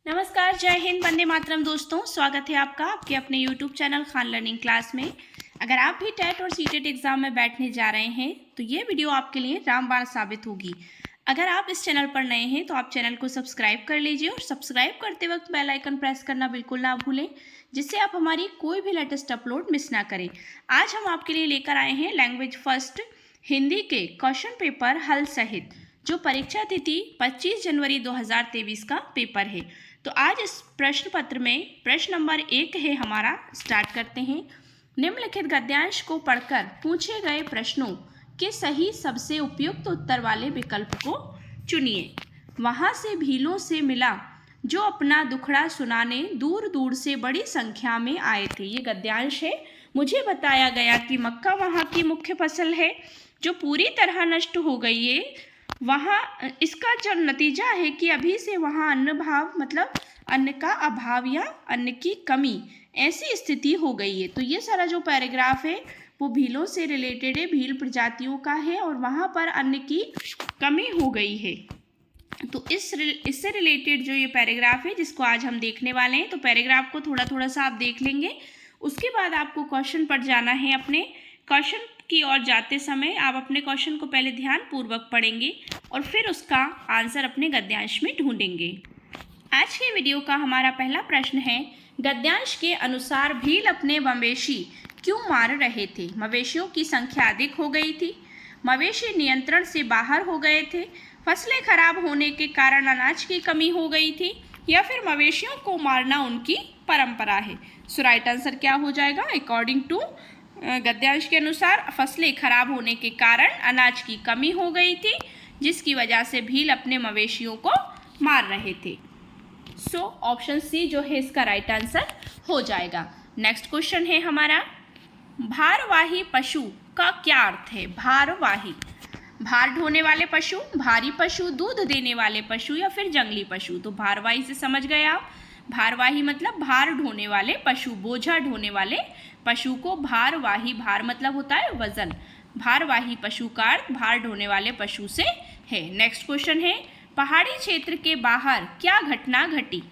नमस्कार, जय हिंद, वंदे मातरम। दोस्तों, स्वागत है आपका आपके अपने YouTube channel Khan learning class में। अगर आप भी टेट और सीटेट एग्जाम में बैठने जा रहे हैं तो ये वीडियो आपके लिए रामबाण साबित होगी। अगर आप इस चैनल पर नए हैं तो आप चैनल को सब्सक्राइब कर लीजिए और सब्सक्राइब करते वक्त बेल आइकन प्रेस करना बिल्कुल ना भूलें, जिससे आप हमारी कोई भी लेटेस्ट अपलोड मिस ना करें। आज हम आपके लिए लेकर आए हैं लैंग्वेज फर्स्ट हिंदी के क्वेश्चन पेपर हल सहित, जो परीक्षा तिथि 25 जनवरी 2023 का पेपर है। तो आज इस प्रश्न पत्र में प्रश्न नंबर 1 है हमारा। स्टार्ट करते हैं। निम्नलिखित गद्यांश को पढ़कर पूछे गए प्रश्नों के सही सबसे उपयुक्त उत्तर वाले विकल्प को चुनिए। वहां से भीलों से मिला जो अपना दुखड़ा सुनाने दूर दूर से बड़ी संख्या में आए थे। ये गद्यांश है। मुझे बताया गया कि मक्का वहाँ की मुख्य फसल है जो पूरी तरह नष्ट हो गई है। वहाँ इसका जो नतीजा है कि अभी से वहाँ अन्न भाव मतलब अन्न का अभाव या अन्न की कमी ऐसी स्थिति हो गई है। तो ये सारा जो पैराग्राफ है वो भीलों से रिलेटेड है, भील प्रजातियों का है और वहाँ पर अन्न की कमी हो गई है। तो इससे रिलेटेड जो ये पैराग्राफ है जिसको आज हम देखने वाले हैं, तो पैराग्राफ को थोड़ा थोड़ा सा आप देख लेंगे। उसके बाद आपको क्वेश्चन पर जाना है। अपने क्वेश्चन की ओर जाते समय आप अपने क्वेश्चन को पहले ध्यान पूर्वक पढ़ेंगे और फिर उसका आंसर अपने गद्यांश में ढूंढेंगे। आज के वीडियो का हमारा पहला प्रश्न है, गद्यांश के अनुसार भील अपने मवेशी क्यों मार रहे थे? मवेशियों की संख्या अधिक हो गई थी, मवेशी नियंत्रण से बाहर हो गए थे, फसलें खराब होने के कारण अनाज की कमी हो गई थी, या फिर मवेशियों को मारना उनकी परंपरा है। सो राइट आंसर क्या हो जाएगा? अकॉर्डिंग टू गद्यांश के अनुसार फसलें खराब होने के कारण अनाज की कमी हो गई थी, जिसकी वजह से भील अपने मवेशियों को मार रहे थे। सो ऑप्शन सी जो है इसका राइट आंसर हो जाएगा। नेक्स्ट क्वेश्चन है हमारा, भारवाही पशु का क्या अर्थ है? भारवाही, भार ढोने वाले पशु, भारी पशु, दूध देने वाले पशु या फिर जंगली पशु। तो भारवाही से समझ गए आप। भारवाही मतलब भार ढोने वाले पशु, बोझा ढोने वाले पशु को भारवाही, भार मतलब होता है वजन, भारवाही पशु का अर्थ भार ढोने वाले पशु से है। नेक्स्ट क्वेश्चन है, पहाड़ी क्षेत्र के बाहर क्या घटना घटी?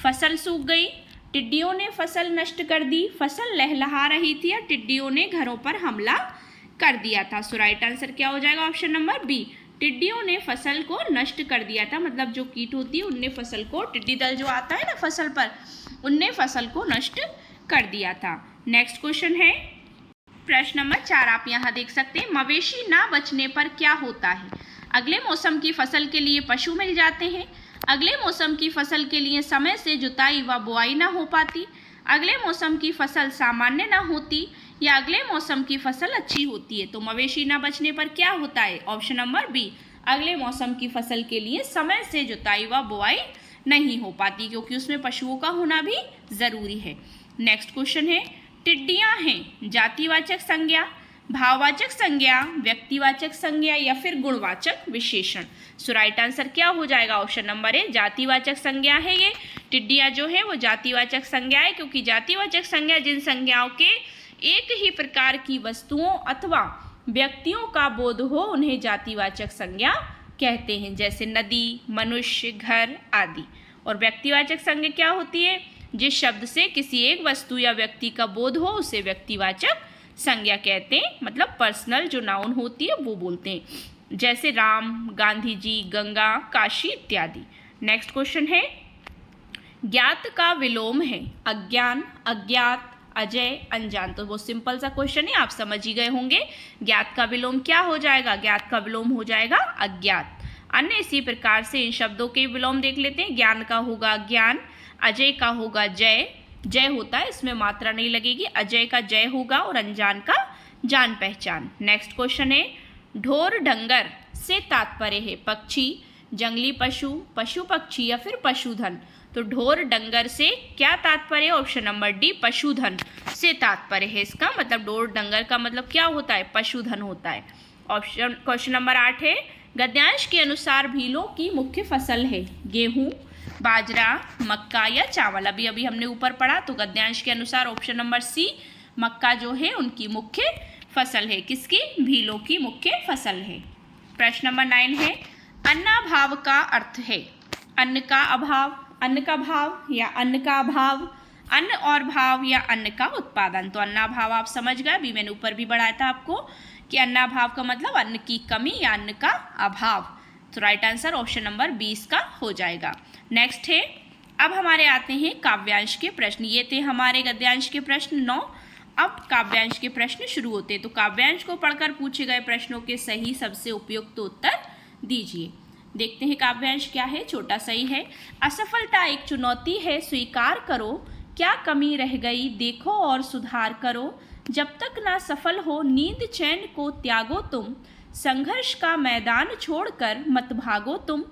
फसल सूख गई, टिड्डियों ने फसल नष्ट कर दी, फसल लहलहा रही थी या टिड्डियों ने घरों पर हमला कर दिया था। सो राइट आंसर क्या हो जाएगा? ऑप्शन नंबर बी, टिड्डियों ने फसल को नष्ट कर दिया था। मतलब जो कीट होती है उनने फसल को, टिड्डी दल जो आता है ना फसल पर, उनने फसल को नष्ट कर दिया था। नेक्स्ट क्वेश्चन है प्रश्न नंबर 4, आप यहाँ देख सकते हैं, मवेशी ना बचने पर क्या होता है? अगले मौसम की फसल के लिए पशु मिल जाते हैं, अगले मौसम की फसल के लिए समय से जुताई व बुआई ना हो पाती, अगले मौसम की फसल सामान्य ना होती, या अगले मौसम की फसल अच्छी होती है। तो मवेशी ना बचने पर क्या होता है? ऑप्शन नंबर बी, अगले मौसम की फसल के लिए समय से जुताई व बुआई नहीं हो पाती, क्योंकि उसमें पशुओं का होना भी जरूरी है। नेक्स्ट क्वेश्चन है, टिड्डियां हैं जातिवाचक संज्ञा, भाववाचक संज्ञा, व्यक्तिवाचक संज्ञा या फिर गुणवाचक विशेषण? सो राइट आंसर क्या हो जाएगा? ऑप्शन नंबर ए, जातिवाचक संज्ञा है। ये टिड्डियां जो है वो जातिवाचक संज्ञा है, क्योंकि जातिवाचक संज्ञा जिन संज्ञाओं के एक ही प्रकार की वस्तुओं अथवा व्यक्तियों का बोध हो उन्हें जातिवाचक संज्ञा कहते हैं, जैसे नदी, मनुष्य, घर आदि। और व्यक्तिवाचक संज्ञा क्या होती है? जिस शब्द से किसी एक वस्तु या व्यक्ति का बोध हो उसे व्यक्तिवाचक संज्ञा कहते हैं, मतलब पर्सनल जो नाउन होती है वो बोलते हैं, जैसे राम, गांधी जी, गंगा, काशी इत्यादि। नेक्स्ट क्वेश्चन है, ज्ञात का विलोम है अज्ञान, अज्ञात, अजय, अनजान। तो वो सिंपल सा क्वेश्चन है, आप समझ ही गए होंगे। ज्ञात का विलोम क्या हो जाएगा? ज्ञात का विलोम हो जाएगा अज्ञात। अन्य इसी प्रकार से इन शब्दों के विलोम देख लेते हैं। ज्ञान का होगा ज्ञान, अजय का होगा जय, जय होता है इसमें मात्रा नहीं लगेगी, अजय का जय होगा, और अनजान का जान पहचान। नेक्स्ट क्वेश्चन है, ढोर डंगर से तात्पर्य है पक्षी, जंगली पशु, पशु पक्षी या फिर पशुधन। तो ढोर डंगर से क्या तात्पर्य? ऑप्शन नंबर डी, पशुधन से तात्पर्य है। इसका मतलब ढोर डंगर का मतलब क्या होता है? पशुधन होता है। ऑप्शन क्वेश्चन नंबर 8 है, गद्यांश के अनुसार भीलों की मुख्य फसल है गेहूं, बाजरा, मक्का या चावल। अभी हमने ऊपर पढ़ा, तो गद्यांश के अनुसार ऑप्शन नंबर सी, मक्का जो है उनकी मुख्य फसल है। किसकी? भीलों की मुख्य फसल है। प्रश्न नंबर 9 है, अन्नाभाव का अर्थ है अन्न का अभाव, अन्न का भाव या अन्न का अभाव, अन्न और भाव या अन्न का उत्पादन। तो अन्नाभाव आप समझ गए, अभी मैंने ऊपर भी बढ़ाया था आपको कि अन्नाभाव का मतलब अन्न की कमी या अन्न का अभाव। तो राइट आंसर ऑप्शन नंबर 20 का हो जाएगा। नेक्स्ट है, अब हमारे आते हैं काव्यांश के प्रश्न। ये थे हमारे गद्यांश के प्रश्न 9। अब काव्यांश के प्रश्न शुरू होते हैं। तो काव्यांश को पढ़कर पूछे गए प्रश्नों के सही सबसे उपयुक्त उत्तर दीजिए। देखते हैं काव्यांश क्या है। छोटा सही है, असफलता एक चुनौती है, स्वीकार करो, क्या कमी रह गई देखो और सुधार करो, जब तक ना सफल हो नींद चैन को त्यागो तुम, संघर्ष का मैदान छोड़कर मत भागो तुम,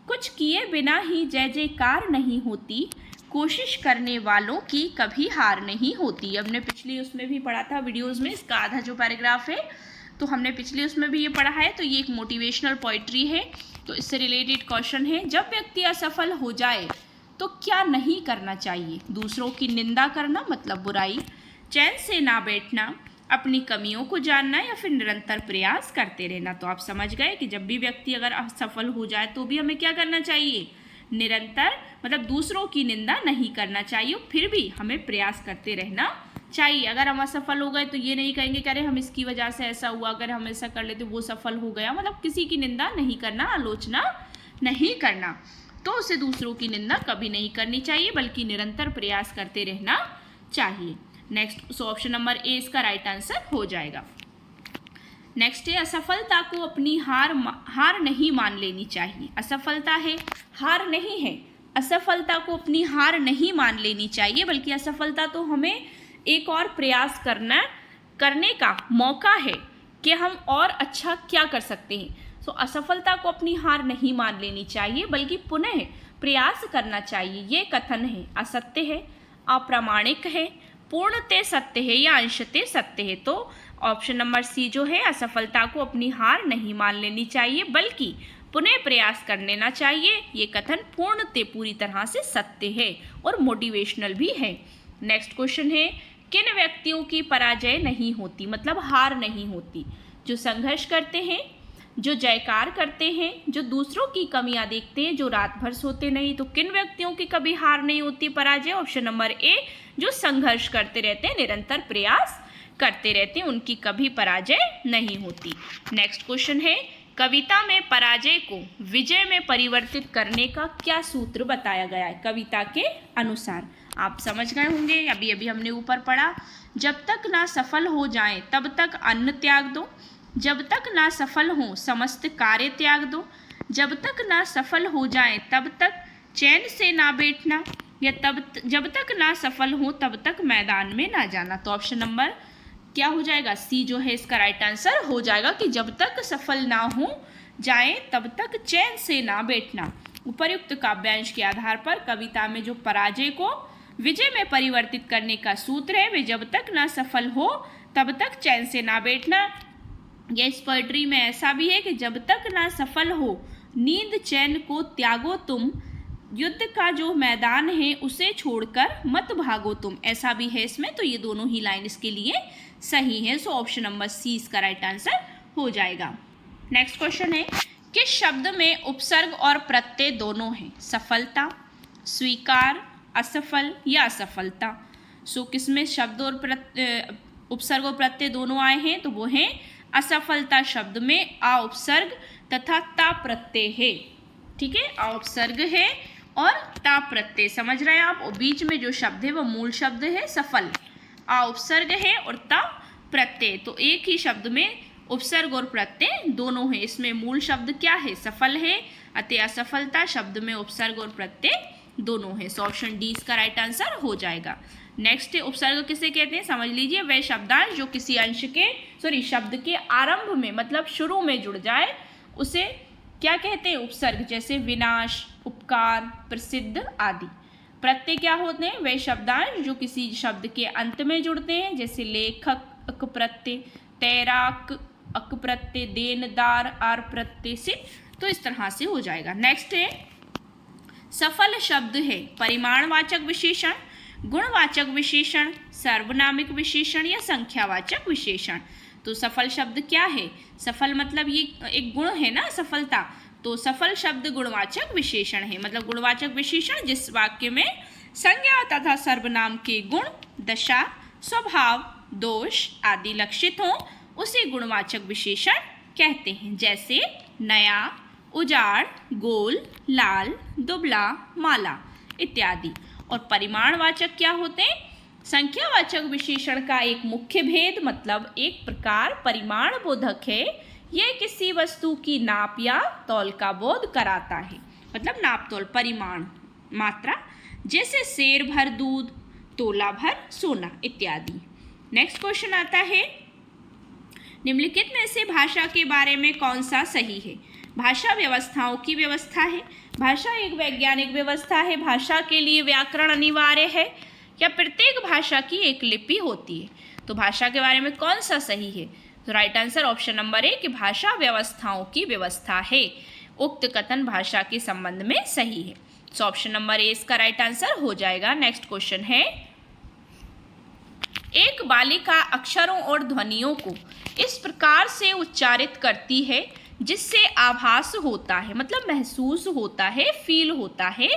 कुछ किए बिना ही जय जयकार नहीं होती, कोशिश करने वालों की कभी हार नहीं होती। हमने पिछली उसमें भी पढ़ा था वीडियोज़ में, इसका आधा जो पैराग्राफ है तो हमने पिछले उसमें भी ये पढ़ा है। तो ये एक मोटिवेशनल पोइट्री है, तो इससे रिलेटेड क्वेश्चन है, जब व्यक्ति असफल हो जाए तो क्या नहीं करना चाहिए। दूसरों की निंदा करना मतलब बुराई, चैन से ना बैठना, अपनी कमियों को जानना या फिर निरंतर प्रयास करते रहना। तो आप समझ गए कि जब भी व्यक्ति अगर असफल हो जाए तो भी हमें क्या करना चाहिए, निरंतर मतलब दूसरों की निंदा नहीं करना चाहिए, फिर भी हमें प्रयास करते रहना चाहिए। अगर हम असफल हो गए तो ये नहीं कहेंगे कि अरे हम इसकी वजह से ऐसा हुआ, अगर हम ऐसा कर लेते वो सफल हो गया, मतलब किसी की निंदा नहीं करना, आलोचना नहीं करना। तो उसे दूसरों की निंदा कभी नहीं करनी चाहिए, बल्कि निरंतर प्रयास करते रहना चाहिए। Next, so option number A इसका राइट आंसर हो जाएगा। नेक्स्ट है, असफलता को अपनी हार नहीं मान लेनी चाहिए। असफलता है, हार नहीं है। असफलता को अपनी हार नहीं मान लेनी चाहिए, बल्कि असफलता तो हमें एक और प्रयास करने का मौका है कि हम और अच्छा क्या कर सकते हैं। तो असफलता को अपनी हार नहीं मान लेनी चाहिए, बल्कि पुनः प्रयास करना चाहिए। ये कथन है, असत्य है, अप्रामाणिक है, पूर्णतः सत्य है या अंशतः सत्य है। तो ऑप्शन नंबर सी जो है, असफलता को अपनी हार नहीं मान लेनी चाहिए, बल्कि पुनः प्रयास कर लेना चाहिए। ये कथन पूर्णतः पूरी तरह से सत्य है और मोटिवेशनल भी है। नेक्स्ट क्वेश्चन है, किन व्यक्तियों की पराजय नहीं होती, मतलब हार नहीं होती। जो संघर्ष करते हैं, जो जयकार करते हैं, जो दूसरों की कमियां देखते हैं, जो रात भर सोते नहीं। तो किन व्यक्तियों की कभी हार नहीं होती, पराजय। ऑप्शन नंबर ए, जो संघर्ष करते रहते हैं, निरंतर प्रयास करते रहते हैं, उनकी कभी पराजय नहीं होती। नेक्स्ट क्वेश्चन है, कविता में पराजय को विजय में परिवर्तित करने का क्या सूत्र बताया गया है कविता के अनुसार। आप समझ गए होंगे, अभी अभी हमने ऊपर पढ़ा, जब तक ना सफल हो जाएं तब तक अन्न त्याग दो, जब तक ना सफल हो समस्त कार्य त्याग दो, जब तक ना सफल हो जाएं तब तक चैन से ना बैठना, या जब तक ना सफल हो तब तक मैदान में ना जाना। तो ऑप्शन नंबर क्या हो जाएगा, सी जो है इसका राइट आंसर हो जाएगा कि जब तक सफल ना हो जाए तब तक चैन से ना बैठना। उपर्युक्त काव्यांश के आधार पर कविता में जो पराजय को विजय में परिवर्तित करने का सूत्र है, वे जब तक ना सफल हो तब तक चैन से ना बैठना। यह इस पोएट्री में ऐसा भी है कि जब तक ना सफल हो नींद चैन को त्यागो तुम, युद्ध का जो मैदान है उसे छोड़कर मत भागो तुम, ऐसा भी है इसमें। तो ये दोनों ही लाइन इसके लिए सही है। सो ऑप्शन नंबर सी इसका राइट आंसर हो जाएगा। नेक्स्ट क्वेश्चन है, किस शब्द में उपसर्ग और प्रत्यय दोनों हैं, सफलता, स्वीकार, असफल या असफलता। सो किसमें शब्द और उपसर्ग और प्रत्यय दोनों आए हैं, तो वो हैं असफलता शब्द में आ उपसर्ग तथा ता प्रत्यय है। ठीक है, आ उपसर्ग है और ता प्रत्यय, समझ रहे हैं आप। और बीच में जो शब्द है वो मूल शब्द है सफल, आ उपसर्ग है और ता प्रत्यय। तो एक ही शब्द में उपसर्ग और प्रत्यय दोनों है। इसमें मूल शब्द क्या है, सफल है, अतः असफलता शब्द में उपसर्ग और प्रत्यय दोनों है। सो ऑप्शन डी इसका राइट आंसर हो जाएगा। नेक्स्ट है, उपसर्ग किसे कहते हैं, समझ लीजिए, वह शब्दांश जो किसी शब्द के आरंभ में मतलब शुरू में जुड़ जाए उसे क्या कहते हैं, उपसर्ग। जैसे विनाश, उपकार, प्रसिद्ध आदि। प्रत्यय क्या होते हैं, वे शब्दांश जो किसी शब्द के अंत में जुड़ते हैं, जैसे लेखक अक प्रत्यय, तैराक अक प्रत्यय, देनदार आर प्रत्यय से। तो इस तरह से हो जाएगा। नेक्स्ट है, सफल शब्द है परिमाणवाचक विशेषण, गुणवाचक विशेषण, सर्वनामिक विशेषण या संख्यावाचक विशेषण। तो सफल शब्द क्या है, सफल मतलब ये एक गुण है ना सफलता, तो सफल शब्द गुणवाचक विशेषण है, मतलब गुणवाचक विशेषण जिस वाक्य में संज्ञा तथा सर्वनाम के गुण, दशा, स्वभाव, दोष आदि लक्षित हों उसे गुणवाचक विशेषण कहते हैं। जैसे नया, उजाड़, गोल, लाल, दुबला, माला इत्यादि। और परिमाणवाचक क्या होते हैं? संख्यावाचक विशेषण का एक मुख्य भेद मतलब एक प्रकार परिमाण बोधक है। यह किसी वस्तु की नाप या तौल का बोध कराता है, मतलब नाप तौल, परिमाण, मात्रा, जैसे सेर भर दूध, तोला भर सोना इत्यादि। नेक्स्ट क्वेश्चन आता है, निम्नलिखित में से भाषा के बारे में कौन सा सही है? भाषा व्यवस्थाओं की व्यवस्था है। भाषा एक वैज्ञानिक व्यवस्था है। भाषा के लिए व्याकरण अनिवार्य है या प्रत्येक भाषा की एक लिपि होती है? तो भाषा के बारे में कौन सा सही है? तो right answer option number A कि भाषा व्यवस्थाओं की व्यवस्था है। उक्त कथन भाषा के संबंध में सही है। सो ऑप्शन नंबर ए इसका राइट आंसर हो जाएगा। नेक्स्ट क्वेश्चन है, एक बालिका अक्षरों और ध्वनियों को इस प्रकार से उच्चारित करती है जिससे आभास होता है, मतलब महसूस होता है, फील होता है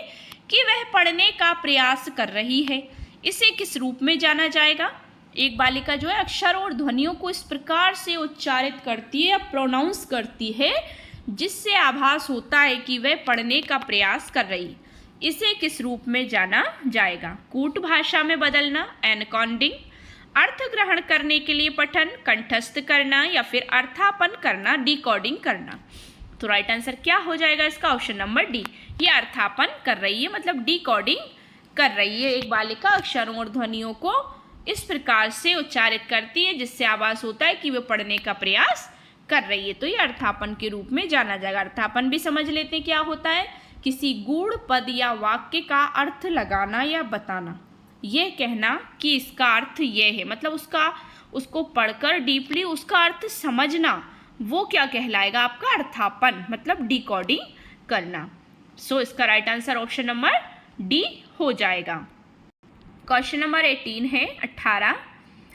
कि वह पढ़ने का प्रयास कर रही है। इसे किस रूप में जाना जाएगा? एक बालिका जो है अक्षरों और ध्वनियों को इस प्रकार से उच्चारित करती है या प्रोनाउंस करती है जिससे आभास होता है कि वह पढ़ने का प्रयास कर रही है। इसे किस रूप में जाना जाएगा? कूट भाषा में बदलना, एनकोडिंग, अर्थ ग्रहण करने के लिए पठन, कंठस्थ करना या फिर अर्थापन करना, डिकोडिंग करना। तो राइट आंसर क्या हो जाएगा इसका? ऑप्शन नंबर डी, ये अर्थापन कर रही है, मतलब डिकोडिंग कर रही है। एक बालिका अक्षरों और ध्वनियों को इस प्रकार से उच्चारित करती है जिससे आभास होता है कि वह पढ़ने का प्रयास कर रही है, तो ये अर्थापन के रूप में जाना जाएगा। अर्थापन भी समझ लेते हैं क्या होता है? किसी गूढ़ पद या वाक्य का अर्थ लगाना या बताना, यह कहना कि इसका अर्थ यह है, मतलब उसको पढ़कर डीपली उसका अर्थ समझना, वो क्या कहलाएगा? आपका अर्थापन, मतलब डिकोडिंग करना। सो इसका right answer option number D हो जाएगा। क्वेश्चन नंबर 18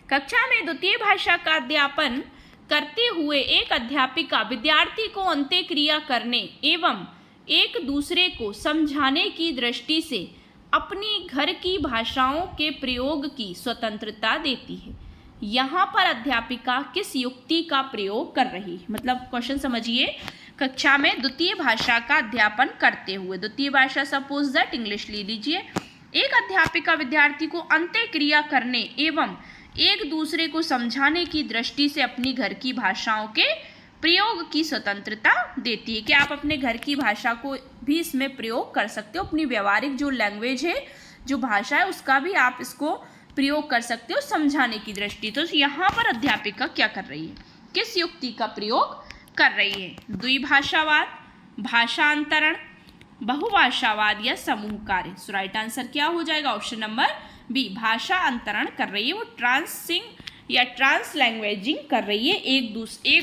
कक्षा में द्वितीय भाषा का अध्यापन करते हुए एक अध्यापिका विद्यार्थी को अंत्यक्रिया करने एवं एक दूसरे को समझाने की दृष्टि से अपनी घर की भाषाओं के प्रयोग की स्वतंत्रता देती है। यहाँ पर अध्यापिका किस युक्ति का प्रयोग कर रही है? मतलब क्वेश्चन समझिए, कक्षा में द्वितीय भाषा का अध्यापन करते हुए, द्वितीय भाषा सपोज दैट इंग्लिश ले लीजिए, एक अध्यापिका विद्यार्थी को अंत्यक्रिया करने एवं एक दूसरे को समझाने की दृष्टि से अपनी घर की भाषाओं के प्रयोग की स्वतंत्रता देती है कि आप अपने घर की भाषा को भी इसमें प्रयोग कर सकते हो, अपनी व्यवहारिक जो लैंग्वेज है, जो भाषा है, उसका भी आप इसको प्रयोग कर सकते हो समझाने की दृष्टि। तो यहाँ पर अध्यापिका क्या कर रही है? किस युक्ति का प्रयोग कर रही है? द्विभाषावाद, भाषांतरण, बहुभाषावाद या समूह कार्य। सो राइट आंसर क्या हो जाएगा? ऑप्शन नंबर बी, भाषा अंतरण कर रही है। वो ट्रांसिंग या ट्रांस लैंग्वेजिंग कर रही है, एक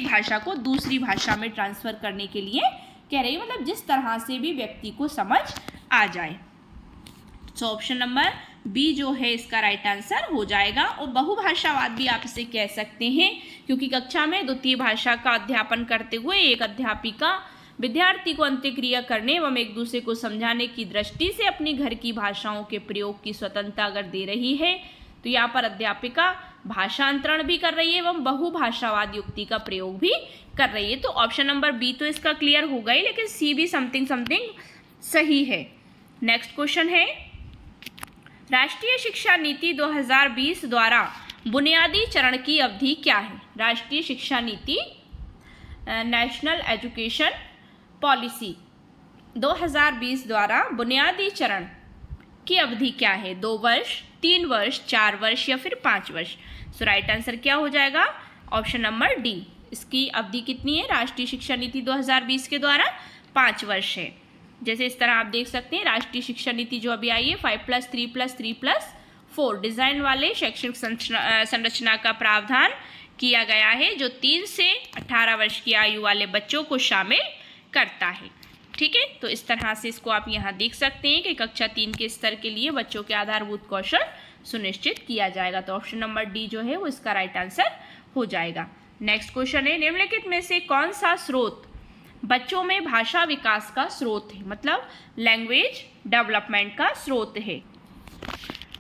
भाषा को दूसरी भाषा में ट्रांसफर करने के लिए कह रही है, मतलब जिस तरह से भी व्यक्ति को समझ आ जाए। सो ऑप्शन नंबर बी जो है इसका राइट आंसर हो जाएगा। और बहुभाषावाद भी आप इसे कह सकते हैं क्योंकि कक्षा में द्वितीय भाषा का अध्यापन करते हुए एक अध्यापिका विद्यार्थी को अंत्यक्रिया करने एवं एक दूसरे को समझाने की दृष्टि से अपनी घर की भाषाओं के प्रयोग की स्वतंत्रता अगर दे रही है तो यहाँ पर अध्यापिका भाषांतरण भी कर रही है एवं बहुभाषावाद युक्ति का प्रयोग भी कर रही है। तो ऑप्शन नंबर बी तो इसका क्लियर हो गई, लेकिन सी भी समथिंग सही है। नेक्स्ट क्वेश्चन है, राष्ट्रीय शिक्षा नीति 2020 द्वारा बुनियादी चरण की अवधि क्या है? राष्ट्रीय शिक्षा नीति नेशनल एजुकेशन पॉलिसी 2020 द्वारा बुनियादी चरण की अवधि क्या है? 2 वर्ष, 3 वर्ष, 4 वर्ष या फिर 5 वर्ष। सो राइट आंसर क्या हो जाएगा? Option number D. इसकी अवधि कितनी है? राष्ट्रीय शिक्षा नीति 2020 के द्वारा 5 वर्ष है। जैसे इस तरह आप देख सकते हैं, राष्ट्रीय शिक्षा नीति जो अभी आई है 5+3+3+4 डिजाइन वाले शैक्षणिक संरचना का प्रावधान किया गया है जो 3 से 18 वर्ष की आयु वाले बच्चों को शामिल करता है। ठीक है, तो इस तरह से इसको आप यहाँ देख सकते हैं कि कक्षा 3 के स्तर के लिए बच्चों के आधारभूत कौशल सुनिश्चित किया जाएगा। तो ऑप्शन नंबर डी जो है वो इसका राइट आंसर हो जाएगा। नेक्स्ट क्वेश्चन है, निम्नलिखित में से कौन सा स्रोत बच्चों में भाषा विकास का स्रोत है, मतलब लैंग्वेज डेवलपमेंट का स्रोत है।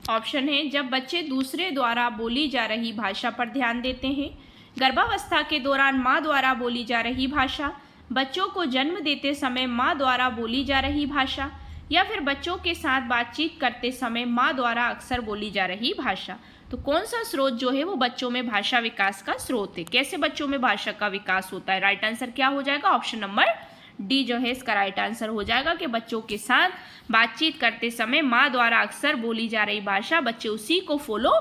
ऑप्शन है जब बच्चे दूसरे द्वारा बोली जा रही भाषा पर ध्यान देते हैं, गर्भावस्था के दौरान माँ द्वारा बोली जा रही भाषा, बच्चों को जन्म देते समय माँ द्वारा बोली जा रही भाषा, या फिर बच्चों के साथ बातचीत करते समय माँ द्वारा अक्सर बोली जा रही भाषा। तो कौन सा स्रोत जो है वो बच्चों में भाषा विकास का स्रोत है? कैसे बच्चों में भाषा का विकास होता है? राइट आंसर क्या हो जाएगा? ऑप्शन नंबर डी जो है इसका राइट आंसर हो जाएगा कि बच्चों के साथ बातचीत करते समय माँ द्वारा अक्सर बोली जा रही भाषा, बच्चे उसी को फॉलो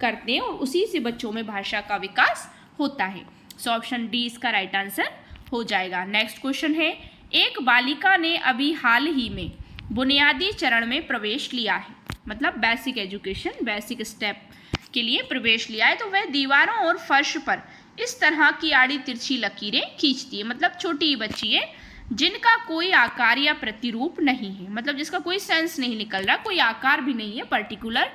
करते हैं और उसी से बच्चों में भाषा का विकास होता है। सो ऑप्शन डी इसका राइट आंसर हो जाएगा। नेक्स्ट क्वेश्चन है, एक बालिका ने अभी हाल ही में बुनियादी चरण में प्रवेश लिया है, मतलब बेसिक एजुकेशन, बेसिक स्टेप के लिए प्रवेश लिया है, तो वह दीवारों और फर्श पर इस तरह की आड़ी तिरछी लकीरें खींचती है। मतलब छोटी ही बच्ची है जिनका कोई आकार या प्रतिरूप नहीं है, मतलब जिसका कोई सेंस नहीं निकल रहा, कोई आकार भी नहीं है पर्टिकुलर।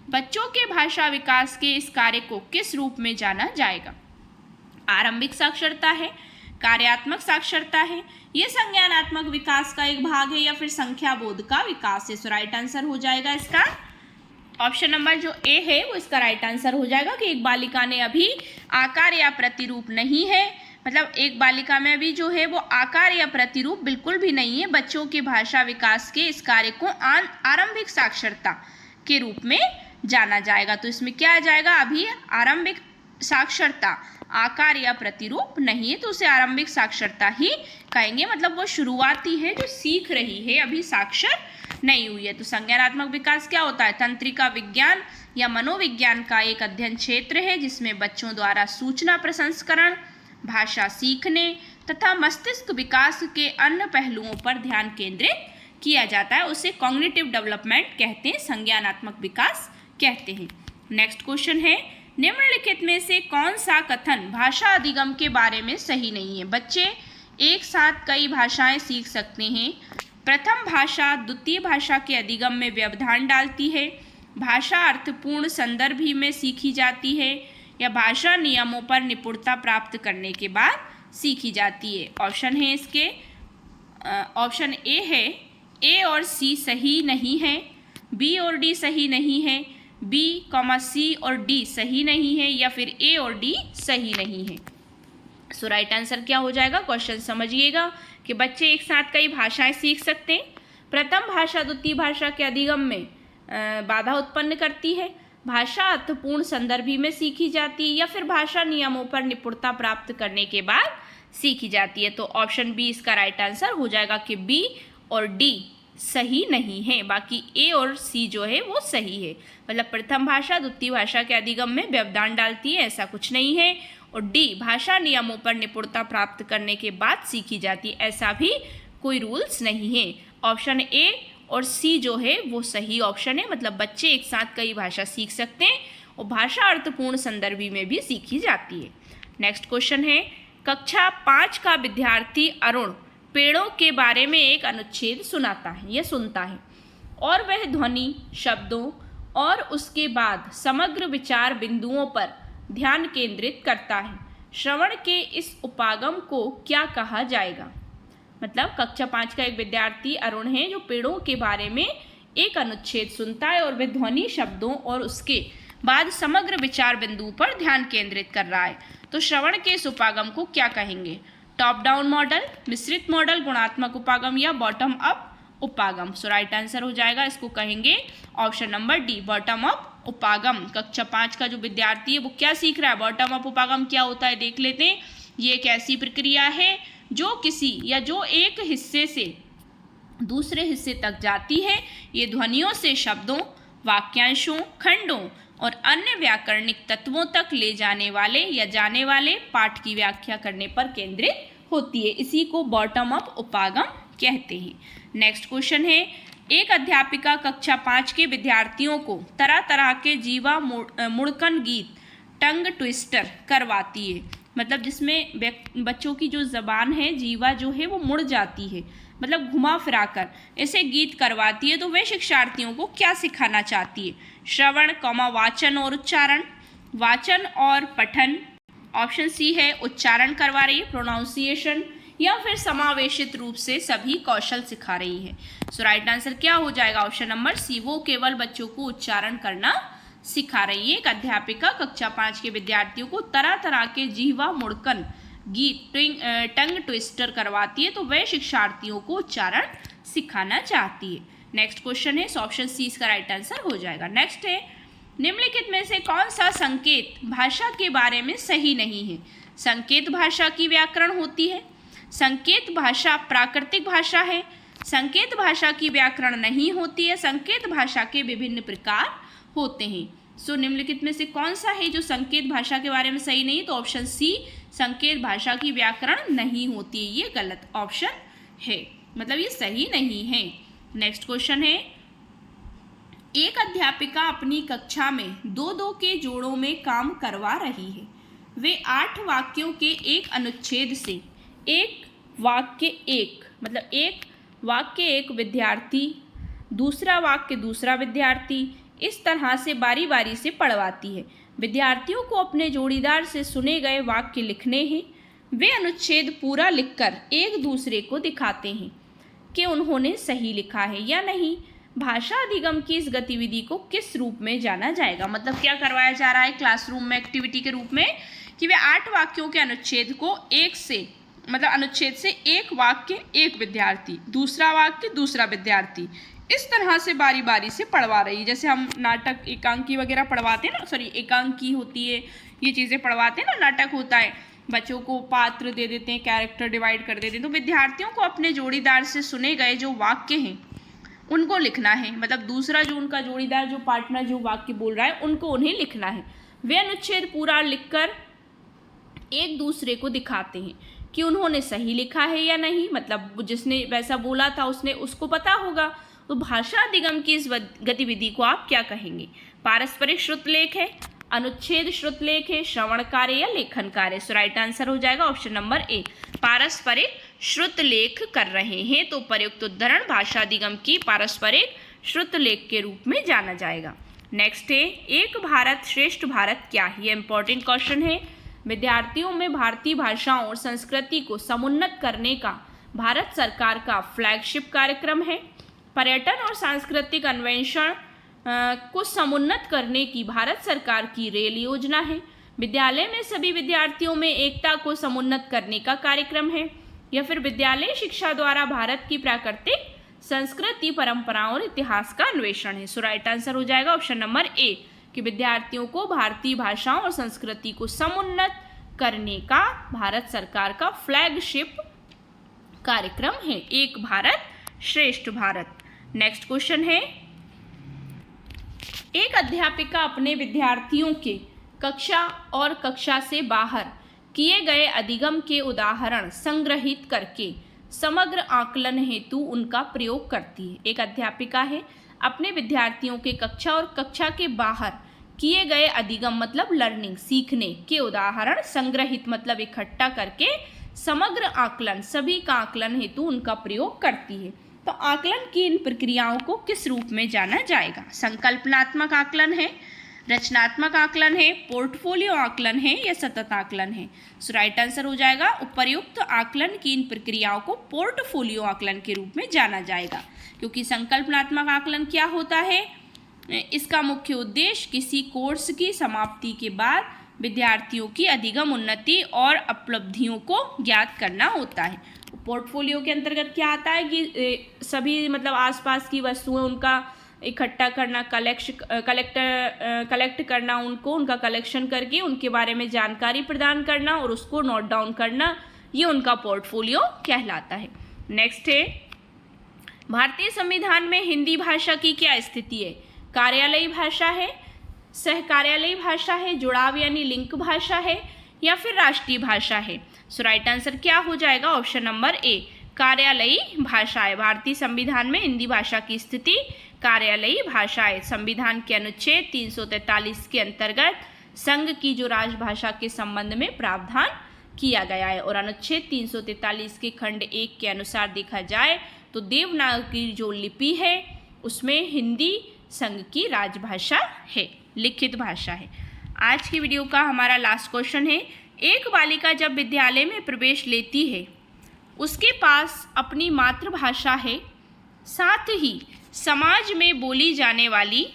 बच्चों के भाषा विकास के इस कार्य को किस रूप में जाना जाएगा? आरंभिक साक्षरता है, कार्यात्मक साक्षरता है, ये संज्ञानात्मक विकास का एक भाग है, या फिर संख्या बोध का विकास है? सो राइट आंसर हो जाएगा इसका ऑप्शन नंबर जो ए है वो इसका राइट आंसर हो जाएगा कि एक बालिका ने अभी आकार या प्रतिरूप नहीं है, मतलब एक बालिका में अभी जो है वो आकार या प्रतिरूप बिल्कुल भी नहीं है। बच्चों के भाषा विकास के इस कार्य को आरंभिक साक्षरता के रूप में जाना जाएगा। तो इसमें क्या आ जाएगा? अभी आरंभिक साक्षरता आकार या प्रतिरूप नहीं है, तो उसे आरंभिक साक्षरता ही कहेंगे, मतलब वो शुरुआती है जो सीख रही है, अभी साक्षर नहीं हुई है। तो संज्ञानात्मक विकास क्या होता है? तंत्रिका विज्ञान या मनोविज्ञान का एक अध्ययन क्षेत्र है जिसमें बच्चों द्वारा सूचना प्रसंस्करण, भाषा सीखने तथा मस्तिष्क विकास के अन्य पहलुओं पर ध्यान केंद्रित किया जाता है। उसे कॉग्निटिव डेवलपमेंट कहते हैं, संज्ञानात्मक विकास कहते हैं। नेक्स्ट क्वेश्चन है, निम्नलिखित में से कौन सा कथन भाषा अधिगम के बारे में सही नहीं है? बच्चे एक साथ कई भाषाएं सीख सकते हैं, प्रथम भाषा द्वितीय भाषा के अधिगम में व्यवधान डालती है, भाषा अर्थपूर्ण संदर्भ ही में सीखी जाती है, या भाषा नियमों पर निपुणता प्राप्त करने के बाद सीखी जाती है। ऑप्शन है इसके, ऑप्शन ए है ए और सी सही नहीं है, बी और डी सही नहीं है, बी कॉमा सी और डी सही नहीं है, या फिर ए और डी सही नहीं है। सो राइट आंसर क्या हो जाएगा? क्वेश्चन समझिएगा कि बच्चे एक साथ कई भाषाएं सीख सकते हैं, प्रथम भाषा द्वितीय भाषा के अधिगम में बाधा उत्पन्न करती है, भाषा अर्थपूर्ण संदर्भी में सीखी जाती है, या फिर भाषा नियमों पर निपुणता प्राप्त करने के बाद सीखी जाती है। तो ऑप्शन बी इसका राइट आंसर हो जाएगा कि बी और डी सही नहीं है, बाकी ए और सी जो है वो सही है। मतलब प्रथम भाषा द्वितीय भाषा के अधिगम में व्यवधान डालती है, ऐसा कुछ नहीं है, और डी भाषा नियमों पर निपुणता प्राप्त करने के बाद सीखी जाती है, ऐसा भी कोई रूल्स नहीं है। ऑप्शन ए और सी जो है वो सही ऑप्शन है, मतलब बच्चे एक साथ कई भाषा सीख सकते हैं और भाषा अर्थपूर्ण संदर्भी में भी सीखी जाती है। नेक्स्ट क्वेश्चन है, कक्षा 5 का विद्यार्थी अरुण पेड़ों के बारे में एक अनुच्छेद सुनाता है, यह सुनता है, और वह ध्वनि, शब्दों और उसके बाद समग्र विचार बिंदुओं पर ध्यान केंद्रित करता है। श्रवण के इस उपागम को क्या कहा जाएगा? मतलब कक्षा 5 का एक विद्यार्थी अरुण है जो पेड़ों के बारे में एक अनुच्छेद सुनता है और वह ध्वनि, शब्दों और उसके बाद समग्र विचार बिंदु पर ध्यान केंद्रित कर रहा है। तो श्रवण के इस उपागम को क्या कहेंगे? टॉप डाउन मॉडल, मिश्रित मॉडल, गुणात्मक उपागम या बॉटम अप उपागम? सो राइट आंसर हो जाएगा, इसको कहेंगे option number D, bottom up उपागम। कक्षा 5 का जो विद्यार्थी है वो क्या सीख रहा है? बॉटम अप उपागम क्या होता है देख लेते हैं। ये एक ऐसी प्रक्रिया है जो किसी या जो एक हिस्से से दूसरे हिस्से तक जाती है। ये ध्वनियों से शब्दों, वाक्यांशों, खंडों और अन्य व्याकरणिक तत्वों तक ले जाने वाले या जाने वाले पाठ की व्याख्या करने पर केंद्रित होती है। इसी को बॉटम अप उपागम कहते हैं। नेक्स्ट क्वेश्चन है, एक अध्यापिका कक्षा 5 के विद्यार्थियों को तरह तरह के जीवा मुड़कन गीत, टंग ट्विस्टर करवाती है, मतलब जिसमें बच्चों की जो ज़बान है, जीवा जो है वो मुड़ जाती है, मतलब घुमा फिरा कर ऐसे गीत करवाती है। तो वे शिक्षार्थियों को क्या सिखाना चाहती है? श्रवण, वाचन और उच्चारण, वाचन और पठन। ऑप्शन सी है उच्चारण करवा रही है, प्रोनाउंसिएशन, या फिर समावेशित रूप से सभी कौशल सिखा रही है। सो राइट आंसर क्या हो जाएगा? ऑप्शन नंबर सी, वो केवल बच्चों को उच्चारण करना सिखा रही है। एक अध्यापिका कक्षा 5 के विद्यार्थियों को तरह तरह के जिह्वा मुड़कन गीत टंग ट्विस्टर करवाती है, तो वह शिक्षार्थियों को उच्चारण सिखाना चाहती है। नेक्स्ट क्वेश्चन है, ऑप्शन सी इसका राइट आंसर हो जाएगा। नेक्स्ट है, निम्नलिखित में से कौन सा संकेत भाषा के बारे में सही नहीं है? संकेत भाषा की व्याकरण होती है, संकेत भाषा प्राकृतिक भाषा है, संकेत भाषा की व्याकरण नहीं होती है, संकेत भाषा के विभिन्न प्रकार होते हैं। सो निम्नलिखित में से कौन सा है जो संकेत भाषा के बारे में सही नहीं है? तो ऑप्शन सी, संकेत भाषा की व्याकरण नहीं होती है, ये गलत ऑप्शन है, मतलब ये सही नहीं है। नेक्स्ट क्वेश्चन है, एक अध्यापिका अपनी कक्षा में 2-2 के जोड़ों में काम करवा रही है। वे 8 वाक्यों के एक अनुच्छेद से एक वाक्य एक विद्यार्थी, दूसरा वाक्य दूसरा विद्यार्थी, इस तरह से बारी बारी से पढ़वाती है। विद्यार्थियों को अपने जोड़ीदार से सुने गए वाक्य लिखने हैं। वे अनुच्छेद पूरा लिखकर एक दूसरे को दिखाते हैं कि उन्होंने सही लिखा है या नहीं। भाषा अधिगम की इस गतिविधि को किस रूप में जाना जाएगा? मतलब क्या करवाया जा रहा है क्लासरूम में एक्टिविटी के रूप में कि वे 8 वाक्यों के अनुच्छेद को अनुच्छेद से एक वाक्य एक विद्यार्थी, दूसरा वाक्य दूसरा विद्यार्थी, इस तरह से बारी बारी से पढ़वा रही है। जैसे हम नाटक एकांकी वगैरह पढ़वाते हैं ना, एकांकी होती है, ये चीज़ें पढ़वाते हैं ना, नाटक होता है, बच्चों को पात्र दे देते हैं, कैरेक्टर डिवाइड कर देते हैं, तो विद्यार्थियों को अपने जोड़ीदार से सुने गए जो वाक्य हैं उनको लिखना है। मतलब दूसरा जो उनका जोड़ीदार, जो पार्टनर जो वाक्य बोल रहा है, उनको उन्हें लिखना है। वे अनुच्छेद पूरा लिखकर एक दूसरे को दिखाते हैं कि उन्होंने सही लिखा है या नहीं। मतलब जिसने वैसा बोला था उसको पता होगा। तो भाषा अधिगम की इस गतिविधि को आप क्या कहेंगे? पारस्परिक श्रुतलेख है, अनुच्छेद श्रुतलेख है, श्रवण कार्य या लेखन कार्य? सो राइट आंसर हो जाएगा ऑप्शन नंबर ए, पारस्परिक श्रुतलेख कर रहे हैं, तो प्रयुक्त उद्धरण भाषा अधिगम की पारस्परिक श्रुतलेख के रूप में जाना जाएगा। नेक्स्ट है, एक भारत श्रेष्ठ भारत क्या है? ये इंपॉर्टेंट क्वेश्चन है। विद्यार्थियों में भारतीय भाषाओं और संस्कृति को समुन्नत करने का भारत सरकार का फ्लैगशिप कार्यक्रम है। पर्यटन और सांस्कृतिक अन्वेषण को समुन्नत करने की भारत सरकार की रेल योजना है। विद्यालय में सभी विद्यार्थियों में एकता को समुन्नत करने का कार्यक्रम है, या फिर विद्यालय शिक्षा द्वारा भारत की प्राकृतिक संस्कृति, परंपराओं और इतिहास का अन्वेषण है। सो राइट आंसर हो जाएगा ऑप्शन नंबर ए, कि विद्यार्थियों को भारतीय भाषाओं और संस्कृति को समुन्नत करने का भारत सरकार का फ्लैगशिप कार्यक्रम है, एक भारत श्रेष्ठ भारत। नेक्स्ट क्वेश्चन है, एक अध्यापिका अपने विद्यार्थियों के कक्षा और कक्षा से बाहर किए गए अधिगम के उदाहरण संग्रहित करके समग्र आकलन हेतु उनका प्रयोग करती है। एक अध्यापिका है, अपने विद्यार्थियों के कक्षा और कक्षा के बाहर किए गए अधिगम मतलब लर्निंग, सीखने के उदाहरण संग्रहित मतलब इकट्ठा करके समग्र आकलन, सभी का आकलन हेतु उनका प्रयोग करती है। तो आकलन की इन प्रक्रियाओं को किस रूप में जाना जाएगा? संकल्पनात्मक आकलन है, रचनात्मक आकलन है, पोर्टफोलियो आकलन है या सतत आकलन है? सो राइट आंसर हो जाएगा उपयुक्त आकलन की इन प्रक्रियाओं को पोर्टफोलियो आकलन के रूप में जाना जाएगा। क्योंकि संकल्पनात्मक आकलन क्या होता है? इसका मुख्य उद्देश्य किसी कोर्स की समाप्ति के बाद विद्यार्थियों की अधिगम, उन्नति और उपलब्धियों को ज्ञात करना होता है। पोर्टफोलियो के अंतर्गत क्या आता है कि सभी मतलब आसपास की वस्तुएं उनका इकट्ठा करना, कलेक्ट करना, उनका कलेक्शन करके उनके बारे में जानकारी प्रदान करना और उसको नोट डाउन करना, ये उनका पोर्टफोलियो कहलाता है। नेक्स्ट है, भारतीय संविधान में हिंदी भाषा की क्या स्थिति है? कार्यालयी भाषा है, सहकार्यालयी भाषा है, जुड़ाव यानी लिंक भाषा है या फिर राष्ट्रीय भाषा है? सो राइट आंसर क्या हो जाएगा? ऑप्शन नंबर ए, कार्यालयी भाषा है। भारतीय संविधान में हिंदी भाषा की स्थिति कार्यालयी भाषा है। संविधान के अनुच्छेद 343 के अंतर्गत संघ की जो राजभाषा के संबंध में प्रावधान किया गया है, और अनुच्छेद 343 के खंड 1 के अनुसार देखा जाए तो देवनागरी जो लिपि है उसमें हिंदी संघ की राजभाषा है, लिखित भाषा है। आज की वीडियो का हमारा लास्ट क्वेश्चन है, एक बालिका जब विद्यालय में प्रवेश लेती है उसके पास अपनी मातृभाषा है, साथ ही समाज में बोली जाने वाली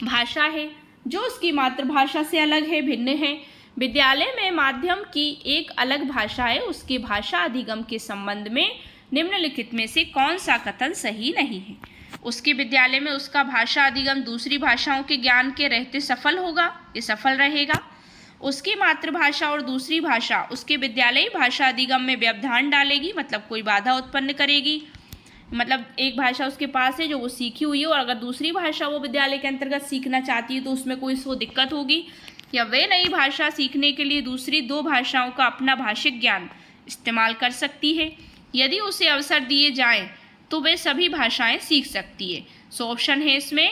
भाषा है जो उसकी मातृभाषा से अलग है, भिन्न है। विद्यालय में माध्यम की एक अलग भाषा है, उसकी भाषा अधिगम के संबंध में निम्नलिखित में से कौन सा कथन सही नहीं है। उसके विद्यालय में उसका भाषा अधिगम दूसरी भाषाओं के ज्ञान के रहते सफल होगा, ये सफल रहेगा। उसकी मातृभाषा और दूसरी भाषा उसके विद्यालयी भाषा अधिगम में व्यवधान डालेगी, मतलब कोई बाधा उत्पन्न करेगी। मतलब एक भाषा उसके पास है जो वो सीखी हुई है, और अगर दूसरी भाषा वो विद्यालय के अंतर्गत सीखना चाहती है तो उसमें कोई उसको दिक्कत होगी। या वे नई भाषा सीखने के लिए दूसरी दो भाषाओं का अपना भाषिक ज्ञान इस्तेमाल कर सकती है। यदि उसे अवसर दिए जाएं तो वे सभी भाषाएं सीख सकती है। सो ऑप्शन है इसमें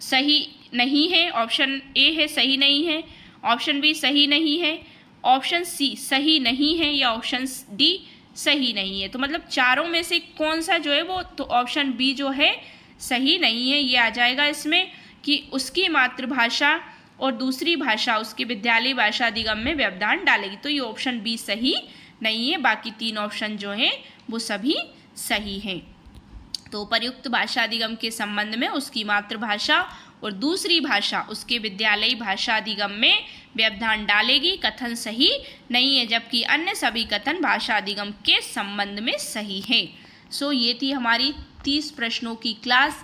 सही नहीं है, ऑप्शन ए है सही नहीं है, ऑप्शन बी सही नहीं है, ऑप्शन सी सही नहीं है, या ऑप्शन डी सही नहीं है। तो मतलब चारों में से कौन सा जो है वो, तो ऑप्शन बी जो है सही नहीं है, ये आ जाएगा इसमें कि उसकी मातृभाषा और दूसरी भाषा उसके विद्यालय भाषा अधिगम में व्यवधान डालेगी। तो ये ऑप्शन बी सही नहीं है, बाकी तीन ऑप्शन जो हैं वो सभी सही हैं। तो उपर्युक्त भाषा अधिगम के संबंध में उसकी मातृभाषा और दूसरी भाषा उसके विद्यालयी भाषा अधिगम में व्यवधान डालेगी कथन सही नहीं है, जबकि अन्य सभी कथन भाषा अधिगम के संबंध में सही है। सो ये थी हमारी 30 प्रश्नों की क्लास।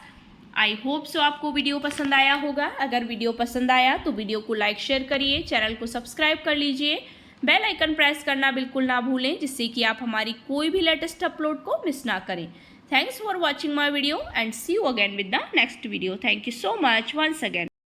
आई होप सो आपको वीडियो पसंद आया होगा। अगर वीडियो पसंद आया तो वीडियो को लाइक शेयर करिए, चैनल को सब्सक्राइब कर लीजिए, बेल आइकन प्रेस करना बिल्कुल ना भूलें, जिससे कि आप हमारी कोई भी लेटेस्ट अपलोड को मिस ना करें। Thanks for watching my video and see you again with the next video. Thank you so much once again.